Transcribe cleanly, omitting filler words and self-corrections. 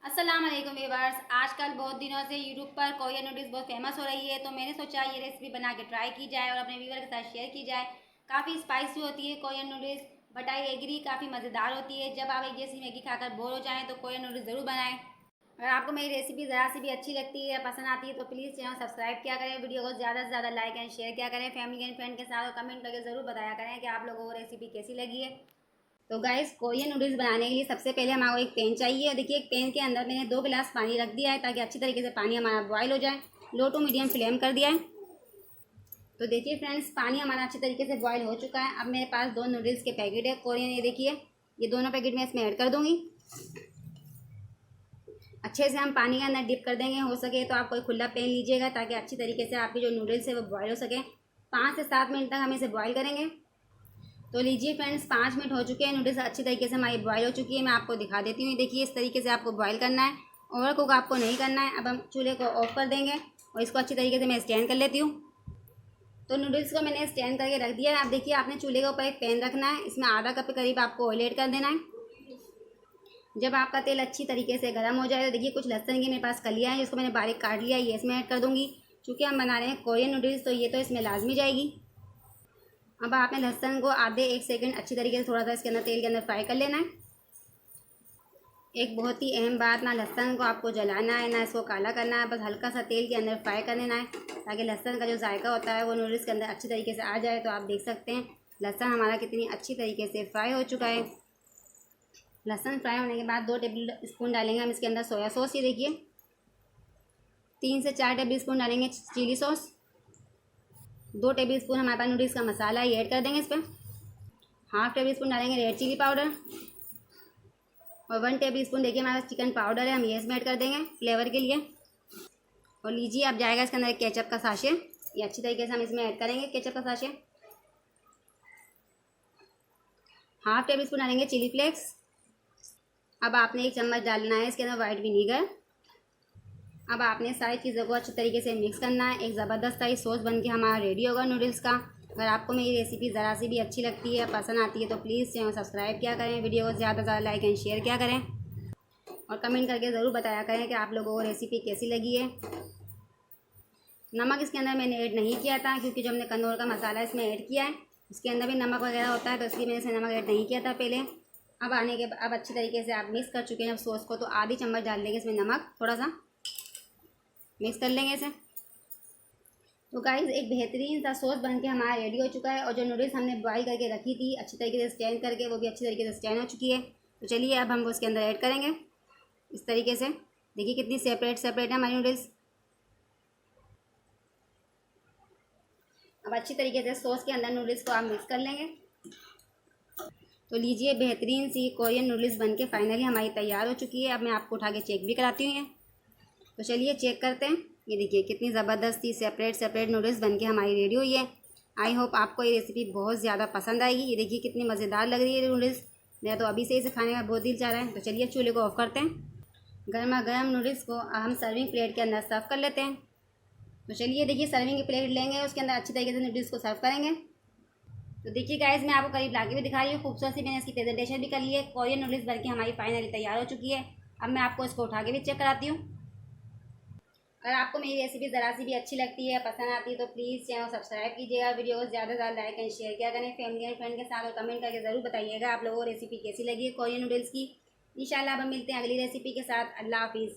अस्सलाम वालेकुम व्यूअर्स। आजकल बहुत दिनों से यूट्यूब पर कोरियन नूडल्स बहुत फेमस हो रही है, तो मैंने सोचा ये रेसिपी बना के ट्राई की जाए और अपने व्यूअर के साथ शेयर की जाए। काफ़ी स्पाइसी होती है Korean noodles, but I agree काफ़ी मज़ेदार होती है। जब आप एक जैसी मैगी खाकर बोर हो जाएं तो कोरियन नूडल्स ज़रूर बनाएं। अगर आपको मेरी रेसिपी ज़रा सी भी अच्छी लगती है या पसंद आती है तो प्लीज़ चैनल सब्सक्राइब किया करें, वीडियो को ज़्यादा से ज़्यादा लाइक एंड शेयर किया करें, फैमिली एंड फ्रेंड के साथ, और कमेंट करके ज़रूर बताया करें कि आप लोगों को रेसिपी कैसी लगी है। तो गाइस, कोरियन नूडल्स बनाने के लिए सबसे पहले हमारे एक पैन चाहिए। देखिए, एक पैन के अंदर मैंने 2 गिलास पानी रख दिया है ताकि अच्छी तरीके से पानी हमारा बॉयल हो जाए। लो टू मीडियम फ्लेम कर दिया है। तो देखिए फ्रेंड्स, पानी हमारा अच्छी तरीके से बॉयल हो चुका है। अब मेरे पास 2 नूडल्स के पैकेट है कोरियन, ये देखिए, ये दोनों पैकेट मैं इसमें ऐड कर दूंगी। अच्छे से हम पानी के अंदर डिप कर देंगे। हो सके तो आप कोई खुला पैन लीजिएगा ताकि अच्छी तरीके से आपकी जो नूडल्स है वो बॉयल हो सके। 5 से 7 मिनट तक हम इसे बॉयल करेंगे। तो लीजिए फ्रेंड्स, 5 मिनट हो चुके हैं, नूडल्स अच्छी तरीके से हमारी बॉयल हो चुकी है। मैं आपको दिखा देती हूँ। देखिए, इस तरीके से आपको बॉयल करना है, ओवर कुक आपको नहीं करना है। अब हम चूल्हे को ऑफ कर देंगे और इसको अच्छी तरीके से मैं स्टैंड कर लेती हूँ। तो नूडल्स को मैंने स्टैंड करके रख दिया है। अब देखिए, आपने चूल्हे के ऊपर एक पैन रखना है, इसमें आधा कप के करीब आपको ऑयल ऐड कर देना है। जब आपका तेल अच्छी तरीके से गर्म हो जाए तो देखिए, कुछ लहसुन की मेरे पास कलियाँ हैं जिसको मैंने बारीक काट लिया है, ये इसमें ऐड कर दूँगी। चूँकि हम बना रहे हैं कोरियन नूडल्स तो ये तो इसमें लाजमी जाएगी। अब आपने लहसुन को आधे 1 सेकंड अच्छी तरीके से थोड़ा सा इसके अंदर तेल के अंदर फ्राई कर लेना है। एक बहुत ही अहम बात, ना लहसुन को आपको जलाना है ना इसको काला करना है, बस हल्का सा तेल के अंदर फ्राई कर लेना है ताकि लहसुन का जो जायका होता है वो नूडल्स के अंदर अच्छी तरीके से आ जाए। तो आप देख सकते हैं लहसुन हमारा कितनी अच्छी तरीके से फ्राई हो चुका है। लहसुन फ्राई होने के बाद 2 टेबल स्पून डालेंगे हम इसके अंदर सोया सॉस। ये देखिए, 3 से 4 टेबल स्पून डालेंगे चिली सॉस। 2 टेबल स्पून हमारे पास नूडल्स का मसाला ये ऐड कर देंगे इस पर। हाफ टेबल स्पून डालेंगे रेड चिली पाउडर और 1 टेबल स्पून देखिए हमारे पास चिकन पाउडर है, हम ये इसमें ऐड कर देंगे फ्लेवर के लिए। और लीजिए, अब जाएगा इसके अंदर केचप का साशे, ये अच्छी तरीके से हम इसमें ऐड करेंगे केचप का साशे। हाफ टेबल स्पून डालेंगे चिली फ्लेक्स। अब आपने 1 चम्मच डालना है इसके अंदर वाइट विनीगर। अब आपने सारी चीज़ों को अच्छी तरीके से मिक्स करना है। एक ज़बरदस्त सा सॉस बन के हमारा रेडी होगा नूडल्स का। अगर आपको मेरी रेसिपी ज़रा सी भी अच्छी लगती है, पसंद आती है तो प्लीज़ चैनल सब्सक्राइब किया करें, वीडियो को ज़्यादा से ज़्यादा लाइक एंड शेयर किया करें, और कमेंट करके ज़रूर बताया करें कि आप लोगों को रेसिपी कैसी लगी है। नमक इसके अंदर मैंने ऐड नहीं किया था क्योंकि जो हमने कनौर का मसाला इसमें ऐड किया है उसके अंदर भी नमक वगैरह होता है, तो इसलिए मैंने इसमें नमक ऐड नहीं किया था पहले। अब अच्छी तरीके से आप मिक्स कर चुके हैं सॉस को, तो आधी चम्मच डाल देंगे इसमें नमक, थोड़ा सा मिक्स कर लेंगे इसे। तो गाइस, एक बेहतरीन सा सॉस बन के हमारा रेडी हो चुका है, और जो नूडल्स हमने बॉयल करके रखी थी अच्छी तरीके से स्टैंड करके, वो भी अच्छी तरीके से स्टैंड हो चुकी है। तो चलिए, अब हम वो उसके अंदर ऐड करेंगे इस तरीके से। देखिए कितनी सेपरेट सेपरेट है हमारी नूडल्स। अब अच्छी तरीके से सॉस के अंदर नूडल्स को आप मिक्स कर लेंगे। तो लीजिए, बेहतरीन सी कोरियन नूडल्स बन के फाइनली हमारी तैयार हो चुकी है। अब मैं आपको उठा के चेक भी कराती हूँ ये। तो चलिए चेक करते हैं। ये देखिए कितनी ज़बरदस्त सी सेपरेट सेपरेट नूडल्स बन के हमारी रेडी हुई है। आई होप आपको ये रेसिपी बहुत ज़्यादा पसंद आएगी। ये देखिए कितनी मज़ेदार लग रही है नूडल्स। मेरा तो अभी से इसे खाने का बहुत दिल चाह रहा है। तो चलिए चूल्हे को ऑफ करते हैं। गर्मा गर्म नूडल्स को हम सर्विंग प्लेट के अंदर सर्व कर लेते हैं। तो चलिए देखिए, सर्विंग की प्लेट लेंगे, उसके अंदर अच्छी तरीके से नूडल्स को सर्व करेंगे। तो देखिए गाइस, मैं आपको करीब लाके भी दिखा रही हूँ, खूबसूरत सी मैंने इसकी प्रेजेंटेशन भी कर ली है। कोरियन नूडल्स बन के हमारी फाइनली तैयार हो चुकी है। अब मैं आपको इसको उठा के भी चेक कराती हूँ। अगर आपको मेरी रेसिपी ज़रा सी भी अच्छी लगती है, पसंद आती है तो प्लीज़ चैनल सब्सक्राइब कीजिएगा, वीडियो को ज़्यादा से ज़्यादा लाइक एंड शेयर किया करें, फैमिली एंड फ्रेंड के साथ, और कमेंट करके ज़रूर बताइएगा आप लोगों को रेसिपी कैसी लगी है कोरियन नूडल्स की। इंशाल्लाह अब हम मिलते हैं अगली रेसिपी के साथ। अल्लाह हाफिज़।